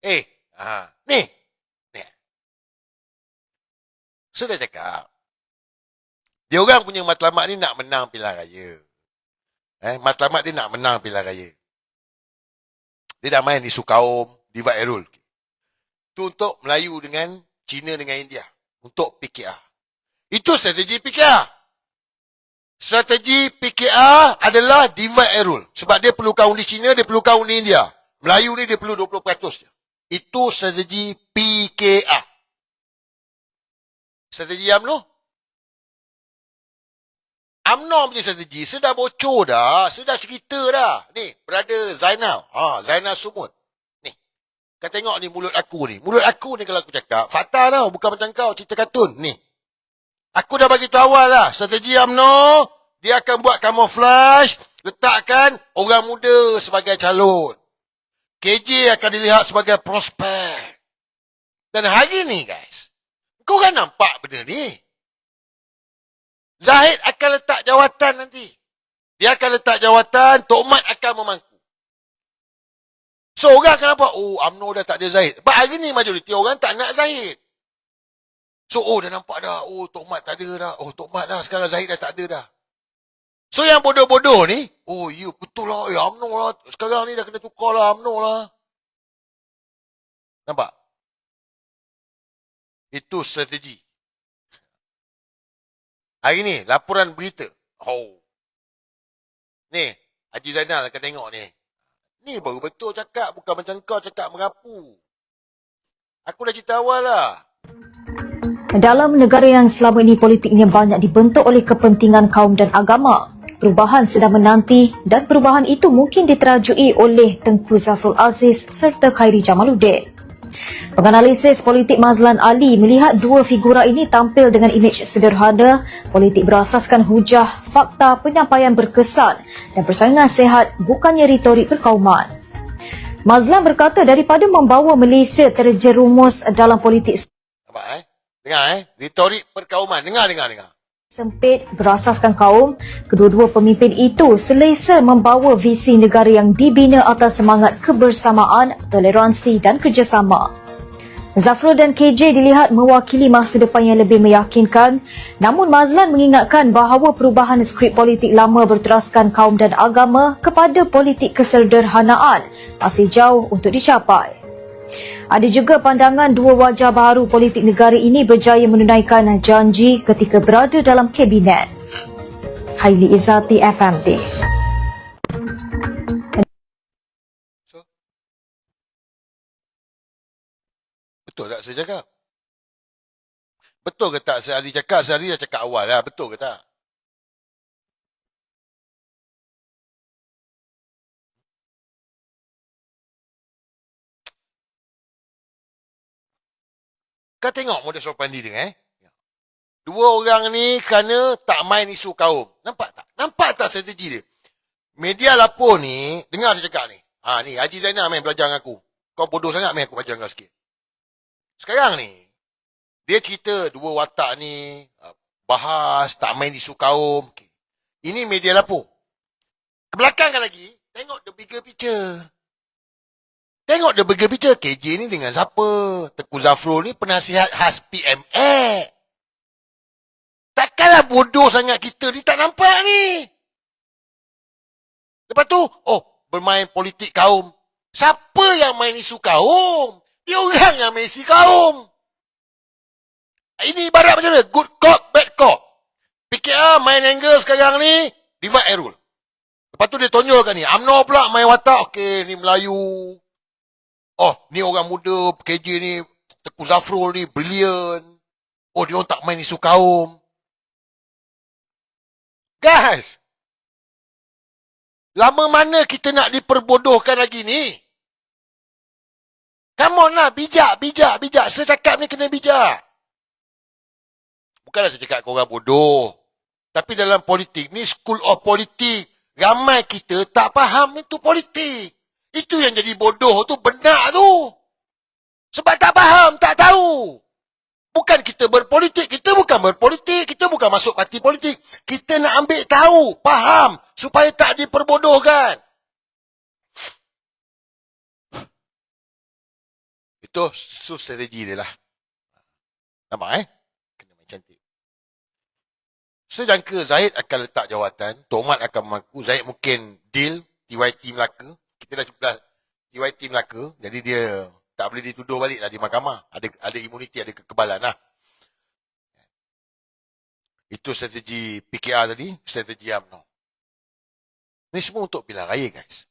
Eh, ni. Ni. Saya dah cakap. Dia orang punya matlamat ni nak menang pilihan raya. Matlamat dia nak menang pilihan raya. Dia dah main isu kaum, divide and rule. Itu untuk Melayu dengan Cina dengan India. Untuk PKR. Itu strategi PKR. Strategi PKR adalah divide and rule. Sebab dia perlu kaum di Cina, dia perlu kaum di India. Melayu ni dia perlu 20% je. Itu strategi PKR. Strategi UMNO? UMNO punya strategi, saya dah bocor dah. Saya dah cerita dah. Ni, brother Zainal. Zainal Sumut. Ni. Kau tengok ni mulut aku ni. Mulut aku ni kalau aku cakap, fakta tau. Bukan macam kau, cerita kartun. Ni. Aku dah bagi tahu awal lah. Strategi UMNO, dia akan buat camouflage, letakkan orang muda sebagai calon. KJ akan dilihat sebagai prospek. Dan hari ni guys, kau kan nampak benda ni. Zahid akan letak jawatan nanti. Dia akan letak jawatan, Tok Mat akan memangku. So orang akan nampak, UMNO dah tak ada Zahid. Sebab hari ni majoriti orang tak nak Zahid. So dah nampak dah, Tok Mat tak ada dah. Tok Mat dah, sekarang Zahid dah tak ada dah. So yang bodoh-bodoh ni, ya betul lah, UMNO lah. Sekarang ni dah kena tukar lah, UMNO lah. Nampak? Itu strategi. Hari ni, laporan berita. Ni, Haji Zainal akan tengok ni. Ni baru betul cakap, bukan macam kau cakap merapu. Aku dah cerita awal lah. Dalam negara yang selama ini politiknya banyak dibentuk oleh kepentingan kaum dan agama, perubahan sedang menanti dan perubahan itu mungkin diterajui oleh Tengku Zafrul Aziz serta Khairi Jamaluddin. Penganalisis politik Mazlan Ali melihat dua figura ini tampil dengan imej sederhana, politik berasaskan hujah, fakta, penyampaian berkesan dan persaingan sehat bukannya retorik perkauman. Mazlan berkata daripada membawa Malaysia terjerumus dalam politik Nampak Dengar retorik perkauman. Dengar. sempit berasaskan kaum, kedua-dua pemimpin itu selesa membawa visi negara yang dibina atas semangat kebersamaan, toleransi dan kerjasama. Zafrul dan KJ dilihat mewakili masa depan yang lebih meyakinkan, namun Mazlan mengingatkan bahawa perubahan skrip politik lama berteraskan kaum dan agama kepada politik kesederhanaan masih jauh untuk dicapai. Ada juga pandangan dua wajah baru politik negara ini berjaya menunaikan janji ketika berada dalam kabinet. Haili Izzati, FMD. Betul tak saya cakap? Betul ke tak saya Ali cakap? Saya Ali dah cakap awal lah. Betul ke tak? Kau tengok modus operandi dia Dua orang ni kerana tak main isu kaum. Nampak tak? Nampak tak strategi dia? Media lapor ni, dengar saya cakap ni. Ni Haji Zainal main belajar dengan aku. Kau bodoh sangat main aku belajar dengan sikit. Sekarang ni, dia cerita dua watak ni, bahas, tak main isu kaum. Okay. Ini media lapor. Kebelakangkan lagi, tengok the bigger picture. Tengok the bigger picture, KJ ni dengan siapa? Tengku Zafrul ni penasihat khas PMX. Takkanlah bodoh sangat kita ni tak nampak ni. Lepas tu, bermain politik kaum. Siapa yang main isu kaum? Dia orang yang main isu kaum. Ini ibarat macam mana? Good cop, bad cop. PKR main angle sekarang ni, divide and rule. Lepas tu dia tonjolkan ni. UMNO pula main watak. Okey, ni Melayu. Ni orang muda, KJ ni, Tengku Zafrul ni, brilliant. Dia orang tak main isu kaum. Guys, lama mana kita nak diperbodohkan lagi ni? Come on lah, bijak. Saya cakap ni kena bijak. Bukanlah saya cakap korang bodoh. Tapi dalam politik ni, school of politik. Ramai kita tak faham itu politik. Itu yang jadi bodoh tu, benar tu. Sebab tak faham, tak tahu. Bukan kita berpolitik, kita bukan berpolitik, kita bukan masuk parti politik. Kita nak ambil tahu, faham, supaya tak diperbodohkan. Itu strategi dia lah. Nampak Kena main cantik. Sejangka Zahid akan letak jawatan, Tomat akan mengaku, Zahid mungkin deal, TYT Melaka. Kita dah TYT Melaka, jadi dia tak boleh dituduh balik lah di mahkamah. Ada imuniti, ada kekebalan lah. Itu strategi PKR tadi, strategi UMNO. Ini semua untuk pilihan raya, guys.